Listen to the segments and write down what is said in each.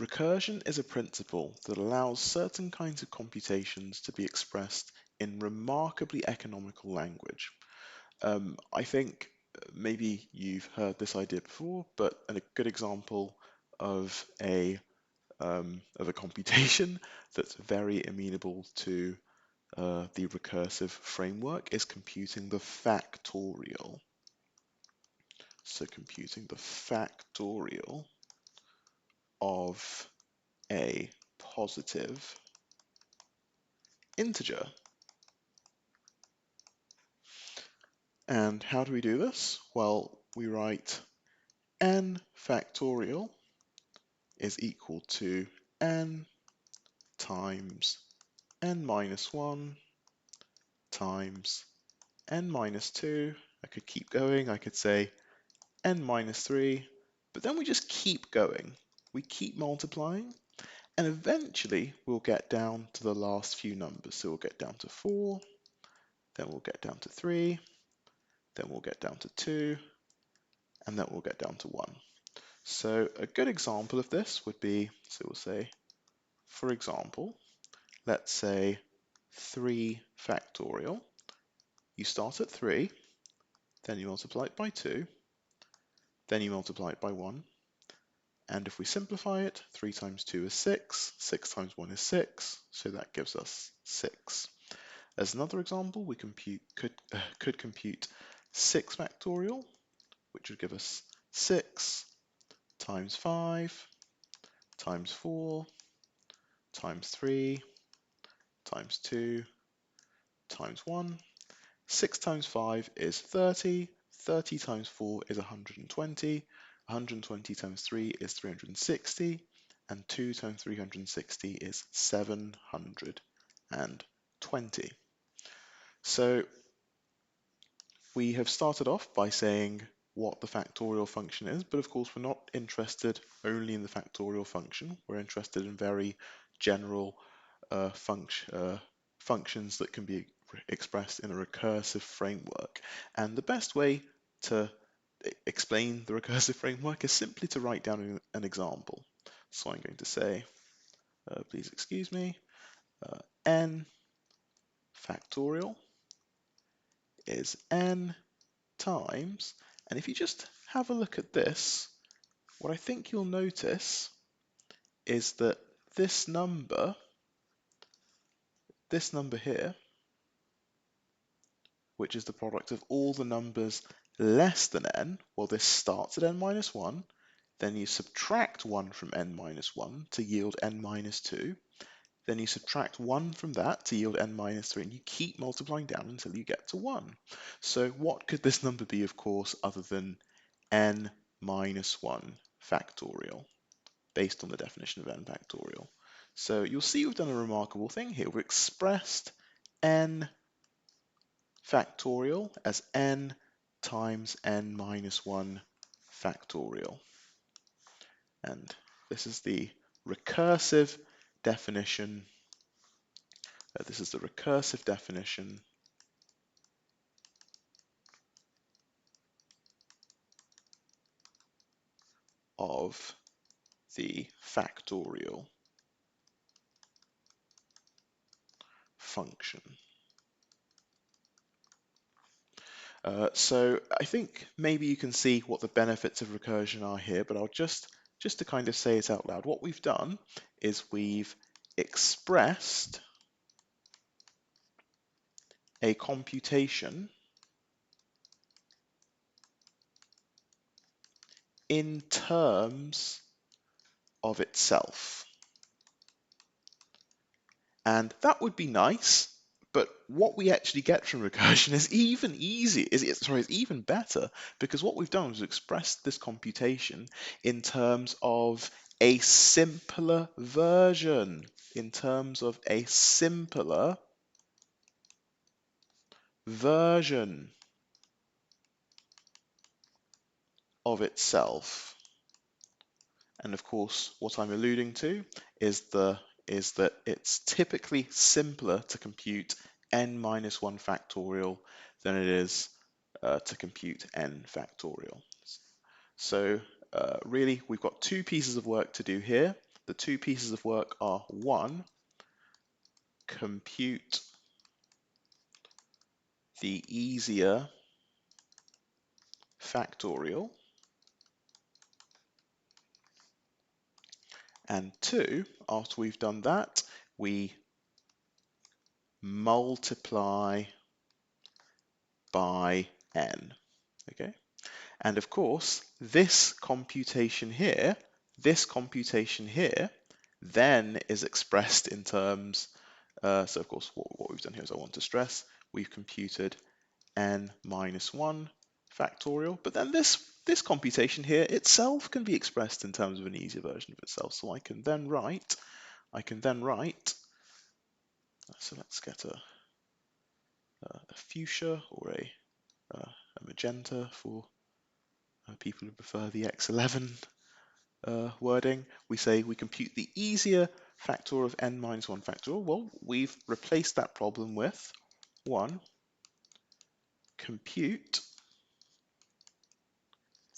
Recursion is a principle that allows certain kinds of computations to be expressed in remarkably economical language. I think maybe you've heard this idea before, but a good example of a computation that's very amenable to the recursive framework is computing the factorial. So computing the factorial of a positive integer. And how do we do this? Well, we write n factorial is equal to n times n minus 1 times n minus 2. I could keep going. I could say n minus 3, but then we just keep going. We keep multiplying, and eventually we'll get down to the last few numbers. So we'll get down to 4, then we'll get down to 3, then we'll get down to 2, and then we'll get down to 1. So a good example of this would be, so we'll say, for example, let's say 3 factorial. You start at 3, then you multiply it by 2, then you multiply it by 1, and if we simplify it, 3 times 2 is 6, 6 times 1 is 6, so that gives us 6. As another example, we could compute 6 factorial, which would give us 6 times 5 times 4 times 3 times 2 times 1. 6 times 5 is 30, 30 times 4 is 120, 120 times 3 is 360, and 2 times 360 is 720. So we have started off by saying what the factorial function is, but of course we're not interested only in the factorial function. We're interested in very general functions that can be expressed in a recursive framework. And the best way to explain the recursive framework is simply to write down an example. So I'm going to say, please excuse me, n factorial is n times, and if you just have a look at this, what I think you'll notice is that this number here, which is the product of all the numbers less than n, well, this starts at n minus 1, then you subtract 1 from n minus 1 to yield n minus 2, then you subtract 1 from that to yield n minus 3, and you keep multiplying down until you get to 1. So what could this number be, of course, other than n minus 1 factorial, based on the definition of n factorial? So you'll see we've done a remarkable thing here. We've expressed n factorial as n times n minus 1 factorial. And this is the recursive definition. This is the recursive definition of the factorial function. So I think maybe you can see what the benefits of recursion are here, but I'll just to kind of say it out loud. What we've done is we've expressed a computation in terms of itself. And that would be nice, but what we actually get from recursion is even better, because what we've done is expressed this computation in terms of a simpler version, of itself. And of course, what I'm alluding to is that it's typically simpler to compute n minus 1 factorial than it is to compute n factorial. So really, we've got two pieces of work to do here. the two pieces of work are: one, compute the easier factorial, and two, after we've done that, we multiply by n. Okay, and of course, this computation here then is expressed in terms, so of course what we've done here is I want to stress, we've computed n minus 1 factorial, but then this computation here itself can be expressed in terms of an easier version of itself. So I can then write, so let's get a fuchsia or a magenta for people who prefer the X11 wording. We say we compute the easier factor of n minus 1 factorial. Well, we've replaced that problem with 1, compute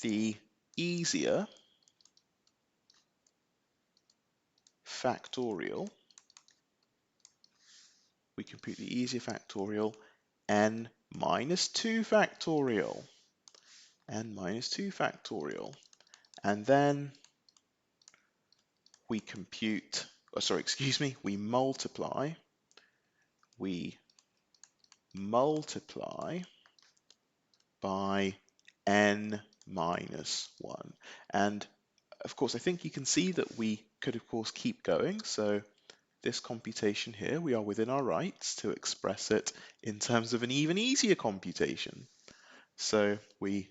the easier factorial. We compute the easier factorial n minus 2 factorial. N minus 2 factorial. And then we compute, we multiply by n minus 1. And of course, I think you can see that we could, of course, keep going. So this computation here, we are within our rights to express it in terms of an even easier computation. So we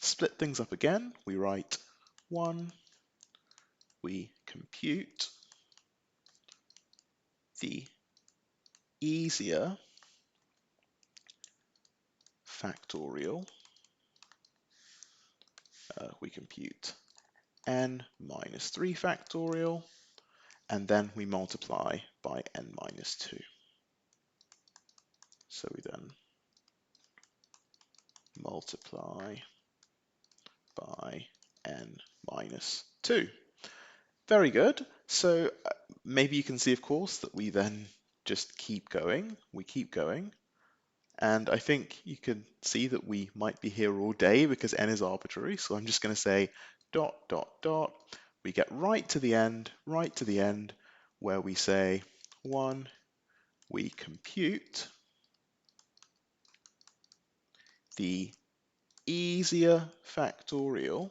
split things up again. We write 1, we compute the easier factorial. We compute n minus 3 factorial, and then we multiply by n minus 2. So we then multiply by n minus 2. Very good. So maybe you can see, of course, that we then just keep going. We keep going. And I think you can see that we might be here all day because n is arbitrary. So I'm just going to say dot, dot, dot. We get right to the end, where we say 1, we compute the easier factorial.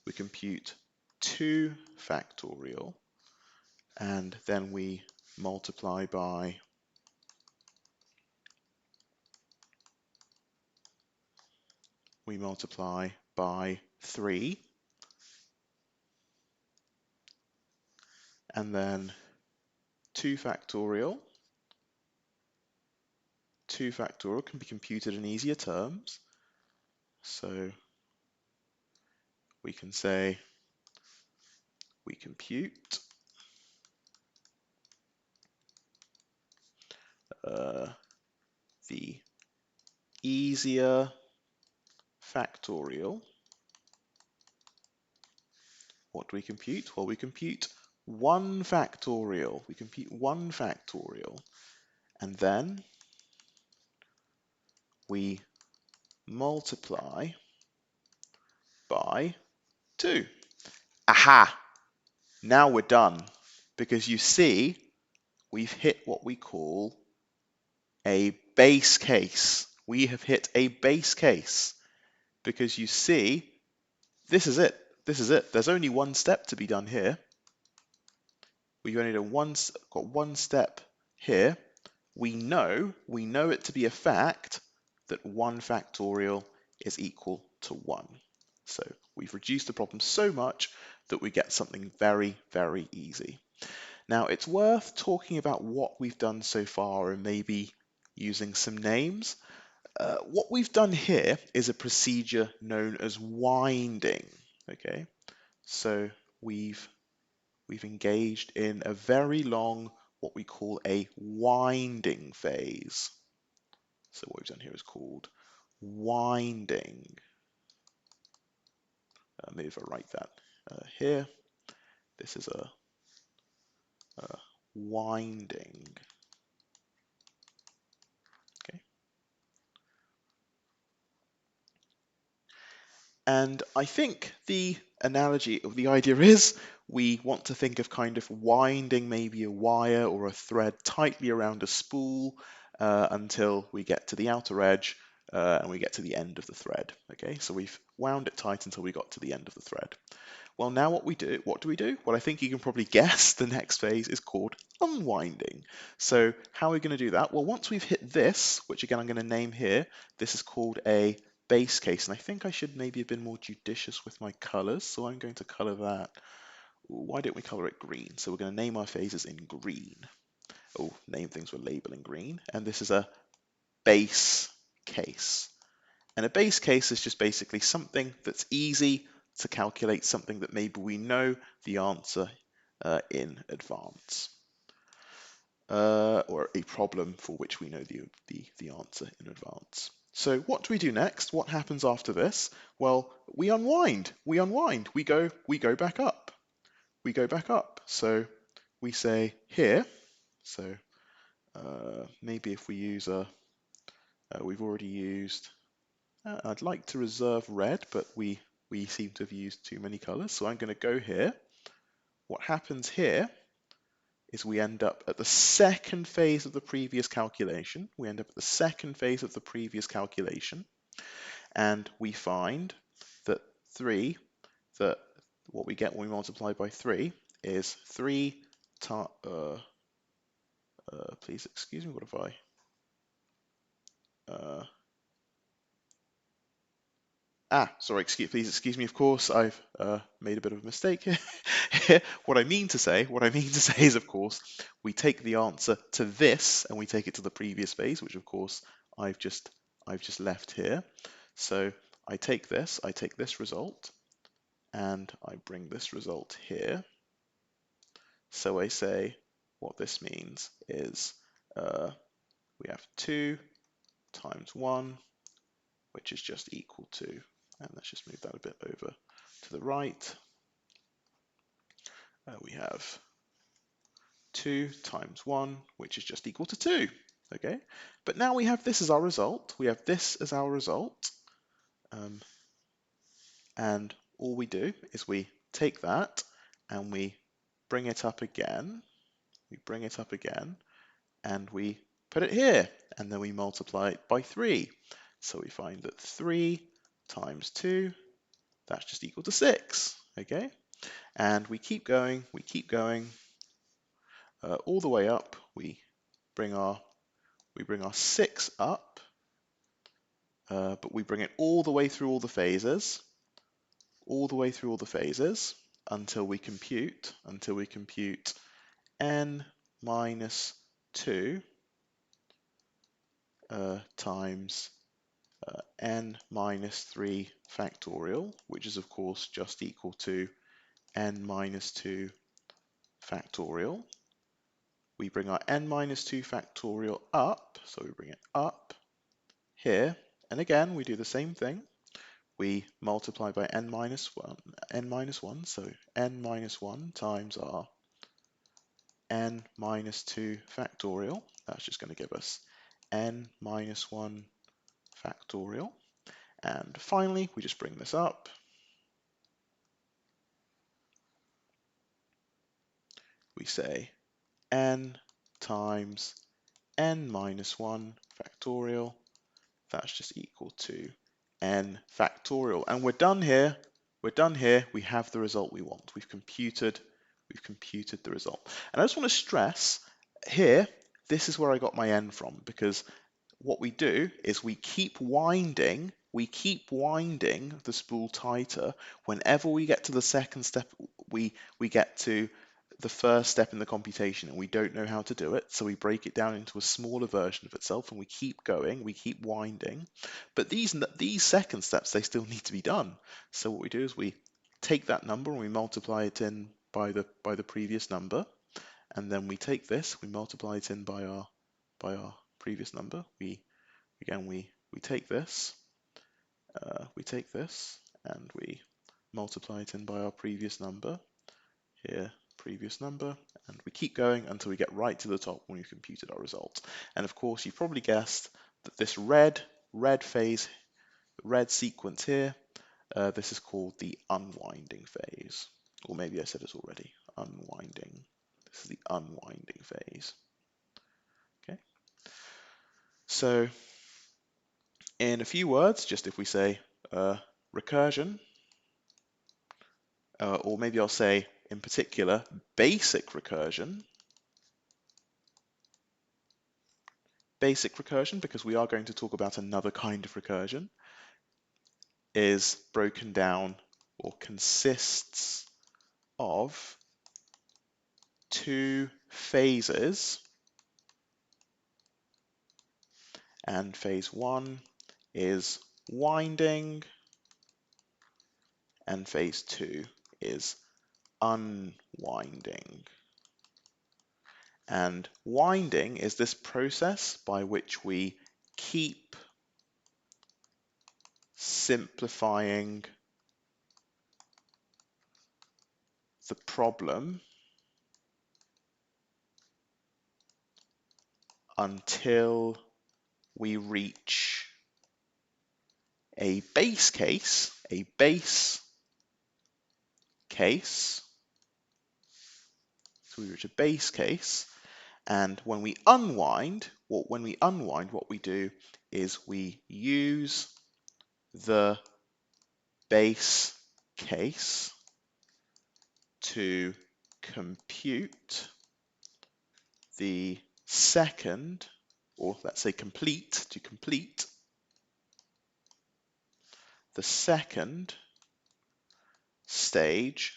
We compute 2 factorial, and then we multiply by we multiply by 3, and then 2 factorial. 2 factorial can be computed in easier terms. So we can say we compute the easier factorial. What do we compute? Well, we compute 1 factorial. We compute 1 factorial. And then we multiply by 2. Aha! Now we're done. Because you see, we've hit what we call a base case. We have hit a base case. Because you see, this is it. This is it. There's only one step to be done here. We've only got one step here. We know it to be a fact that 1 factorial is equal to 1. So we've reduced the problem so much that we get something very, very easy. Now it's worth talking about what we've done so far and maybe using some names. What we've done here is a procedure known as winding. Okay, so we've engaged in a very long, what we call a winding phase. So what we've done here is called winding. maybe if I write that here, this is a winding. Okay. And I think the analogy of the idea is we want to think of kind of winding maybe a wire or a thread tightly around a spool until we get to the outer edge and we get to the end of the thread. Okay, so we've wound it tight until we got to the end of the thread. Well, now what do we do? Well, I think you can probably guess the next phase is called unwinding. So how are we going to do that? Well, once we've hit this, which again I'm going to name here, this is called a base case. And I think I should maybe have been more judicious with my colors. So I'm going to color that. Why don't we color it green? So we're going to name our phases in green. Oh, name things with label in green. And this is a base case. And a base case is just basically something that's easy to calculate, something that maybe we know the answer in advance, or a problem for which we know the answer in advance. So what do we do next? What happens after this? Well, we unwind. We unwind. We go back up. We go back up. So we say here. So maybe if we use we've already used. I'd like to reserve red, but we seem to have used too many colors. So I'm going to go here. What happens here is we end up at the second phase of the previous calculation. We end up at the second phase of the previous calculation. And we find that what we get when we multiply by 3 is 3 times, please excuse me, what have I, sorry, please excuse me, of course, I've made a bit of a mistake here. What I mean to say is, of course, we take the answer to this and we take it to the previous phase, which of course I've just left here. So I take this result, and I bring this result here. So I say what this means is we have 2 times 1, which is just equal to, and let's just move that a bit over to the right. We have 2 times 1, which is just equal to 2. Okay, but now we have this as our result. We have this as our result. And all we do is we take that and we bring it up again. We bring it up again and we put it here. And then we multiply it by 3. So we find that 3 times 2, that's just equal to 6. Okay, and we keep going, all the way up. We bring our 6 up, but we bring it all the way through all the phases, until we compute n minus 2 times n minus 3 factorial, which is of course just equal to n minus 2 factorial. We bring our n minus 2 factorial up, so we bring it up here, and again we do the same thing. We multiply by n minus 1, so n minus 1 times our n minus 2 factorial. That's just going to give us n minus 1 factorial. And finally, we just bring this up. We say n times n minus 1 factorial. That's just equal to n factorial. And we're done here. We have the result we want. We've computed the result. And I just want to stress here, this is where I got my n from, because what we do is we keep winding the spool tighter. Whenever we get to the second step, we get to the first step in the computation and we don't know how to do it, so we break it down into a smaller version of itself and we keep going, we keep winding. But these second steps, they still need to be done. So what we do is we take that number and we multiply it in by the previous number, and then we take this, we multiply it in by our previous number. We take this, and we multiply it in by our previous number, here, previous number, and we keep going until we get right to the top when we've computed our result. And of course, you've probably guessed that this red phase, red sequence here, this is called the unwinding phase. Or maybe I said it already, unwinding. This is the unwinding phase. Okay. So in a few words, just if we say recursion, or maybe I'll say in particular basic recursion, because we are going to talk about another kind of recursion, is broken down or consists of two phases, and phase one is winding and phase two is unwinding. And winding is this process by which we keep simplifying the problem until we reach a base case, so we reach a base case, and when we unwind, what we do is we use the base case to compute the second, or let's say complete the second stage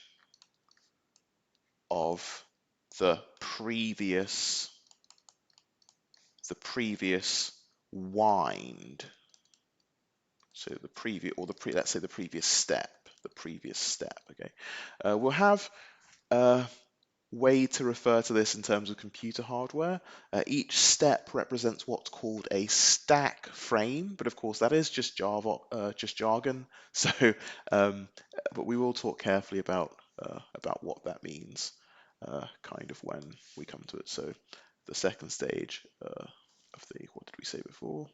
of the previous wind. So the previous, or let's say the previous step. Okay. We'll have a way to refer to this in terms of computer hardware. Each step represents what's called a stack frame, but of course that is just jargon. So, but we will talk carefully about what that means, kind of when we come to it. So, the second stage of the, what did we say before?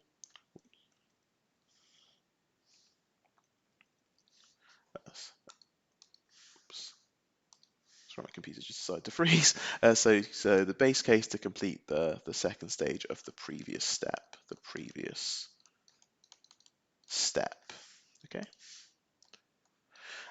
Oops. Sorry, my computer just decided to freeze. So the base case to complete the second stage of the previous step. Okay.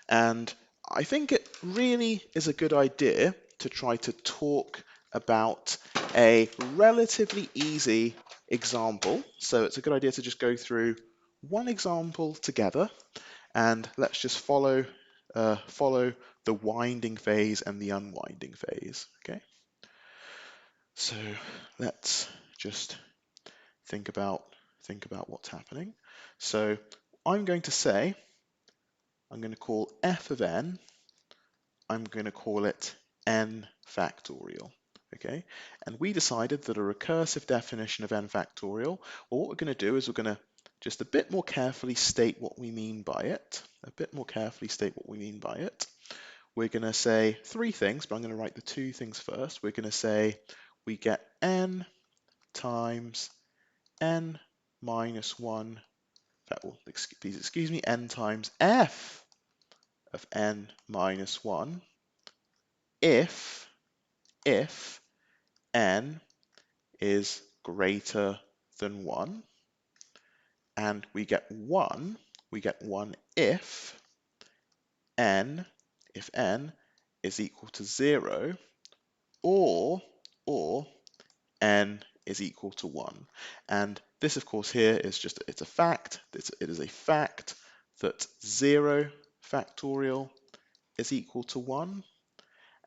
And I think it really is a good idea to try to talk about a relatively easy example. So it's a good idea to just go through one example together, and let's just follow the winding phase and the unwinding phase. Okay. So let's just think about what's happening. So I'm going to call f of n, I'm going to call it n factorial. Okay, and we decided that a recursive definition of n factorial, well, what we're going to do is we're going to just a bit more carefully state what we mean by it. We're going to say three things, but I'm going to write the two things first. We're going to say we get n times n minus 1, please excuse me, n times f of n minus 1 if n is greater than 1, and we get 1 if n is equal to 0, or n is equal to 1. And this, of course, here is just, it's a fact. It is a fact that 0 factorial is equal to 1,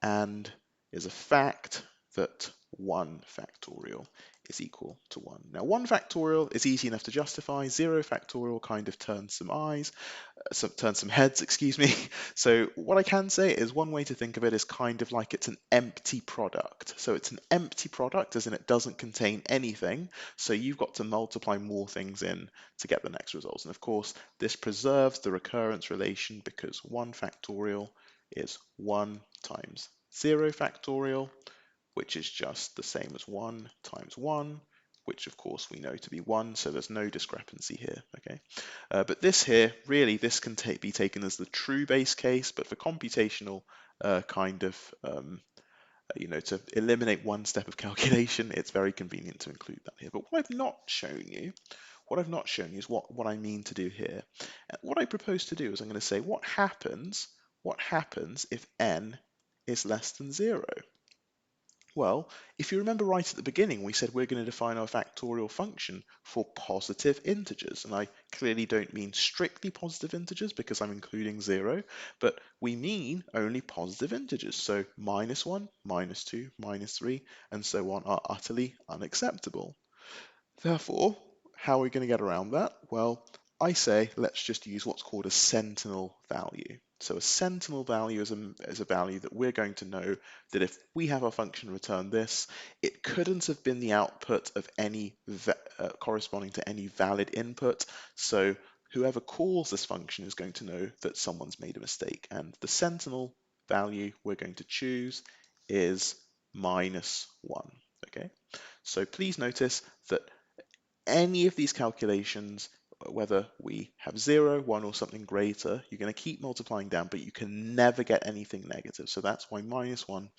and is a fact that 1 factorial is equal to 1. Now 1 factorial is easy enough to justify, 0 factorial kind of turns some heads, excuse me. So what I can say is one way to think of it is kind of like it's an empty product. So it's an empty product as in it doesn't contain anything. So you've got to multiply more things in to get the next results. And of course, this preserves the recurrence relation because 1 factorial is 1 times 0 factorial, which is just the same as 1 times 1, which of course we know to be 1, so there's no discrepancy here, okay? But this here, really, this can be taken as the true base case, but for computational to eliminate one step of calculation, it's very convenient to include that here. But what I've not shown you is what I mean to do here. What I propose to do is I'm going to say what happens if n is less than 0? Well, if you remember right at the beginning, we said we're going to define our factorial function for positive integers. And I clearly don't mean strictly positive integers because I'm including 0, but we mean only positive integers. So -1, -2, -3, and so on are utterly unacceptable. Therefore, how are we going to get around that? Well, I say let's just use what's called a sentinel value. So a sentinel value is a value that we're going to know that if we have our function return this, it couldn't have been the output of any corresponding to any valid input. So whoever calls this function is going to know that someone's made a mistake. And the sentinel value we're going to choose is -1. Okay, so please notice that any of these calculations, whether we have 0, 1, or something greater, you're going to keep multiplying down, but you can never get anything negative. So that's why -1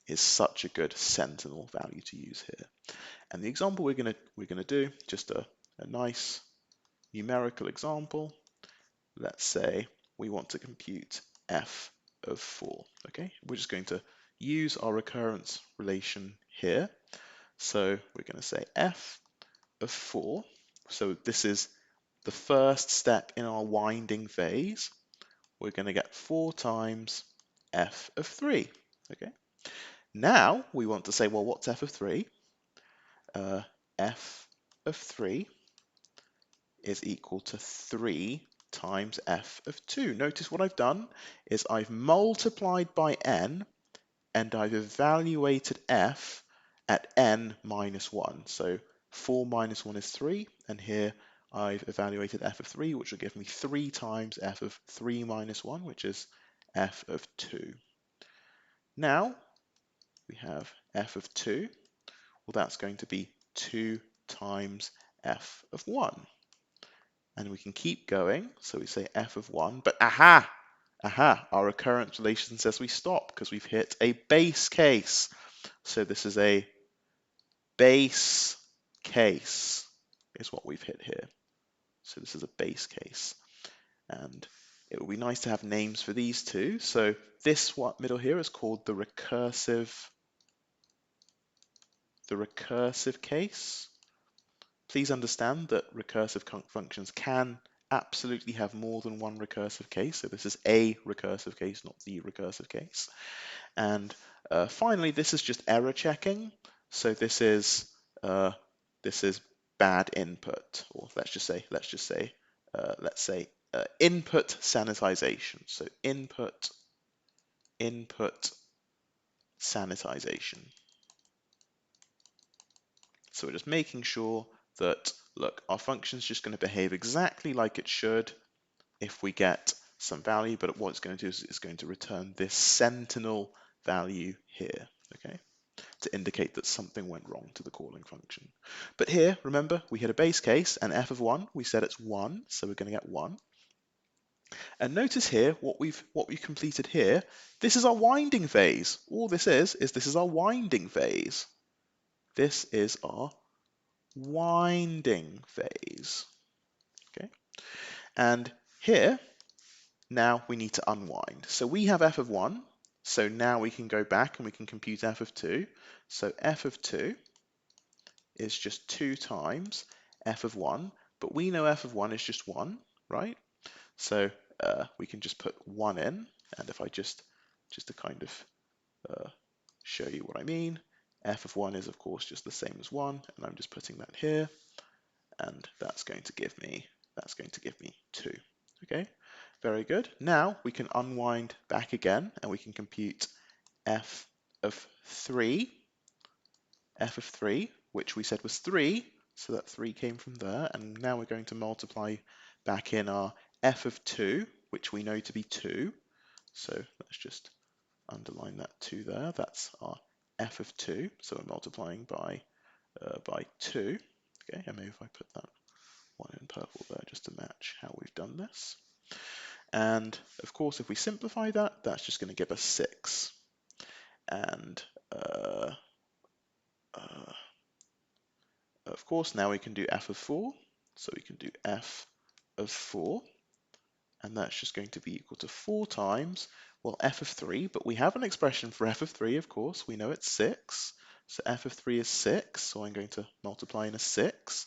is such a good sentinel value to use here. And the example we're going to do, just a nice numerical example. Let's say we want to compute f of 4. Okay, we're just going to use our recurrence relation here. So we're going to say f of 4. So this is the first step in our winding phase. We're going to get 4 times f of 3. Okay. Now we want to say, well, what's f of 3? F of 3 is equal to 3 times f of 2. Notice what I've done is I've multiplied by n and I've evaluated f at n minus 1. So 4 minus 1 is 3, and here I've evaluated f of 3, which will give me 3 times f of 3 minus 1, which is f of 2. Now we have f of 2. Well, that's going to be 2 times f of 1. And we can keep going, so we say f of 1, but aha, our recurrence relation says we stop because we've hit a base case. So this is a base case is what we've hit here. So this is a base case. And it would be nice to have names for these two. So this middle here is called the recursive case. Please understand that recursive functions can absolutely have more than one recursive case. So this is a recursive case, not the recursive case. And finally, this is just error checking. So this is bad input, or let's say input sanitization. So input sanitization. So we're just making sure that, look, our function is just going to behave exactly like it should if we get some value, but what it's going to do is it's going to return this sentinel value here, okay, to indicate that something went wrong to the calling function. But here, remember, we hit a base case, and f of 1, we said it's 1, so we're going to get 1. And notice here, what we've completed here, this is our winding phase. All this is this is our winding phase. This is our winding phase. Okay, and here now we need to unwind. So we have f of 1, so now we can go back and we can compute f of 2. So f of 2 is just 2 times f of 1, but we know f of 1 is just 1, right? So we can just put 1 in, and if I just to kind of show you what I mean, f of 1 is of course just the same as 1, and I'm just putting that here, and that's going to give me 2. Okay, very good. Now we can unwind back again, and we can compute f of 3, which we said was 3, so that 3 came from there, and now we're going to multiply back in our f of 2, which we know to be 2, so let's just underline that 2 there. That's our f of 2, so we're multiplying by 2. Okay, and maybe if I put that one in purple there just to match how we've done this. And of course, if we simplify that, that's just going to give us 6. And of course, now we can do f of 4. So we can do f of 4, and that's just going to be equal to 4 times, well, f of 3, but we have an expression for f of 3, of course. We know it's 6. So f of 3 is 6, so I'm going to multiply in a 6,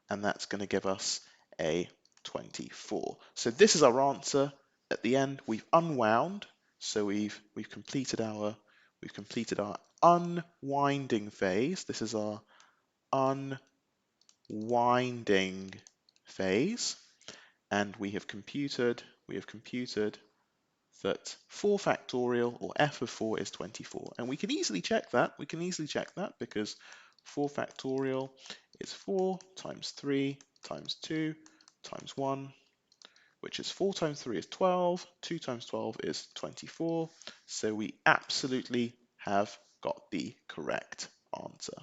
and that's going to give us a 24. So this is our answer. At the end, we've unwound, so we've completed our unwinding phase. This is our unwinding phase, and we have computed that 4 factorial, or f of 4, is 24. And we can easily check that. Because 4 factorial is 4 times 3 times 2 times 1, which is 4 times 3 is 12, 2 times 12 is 24. So we absolutely have got the correct answer.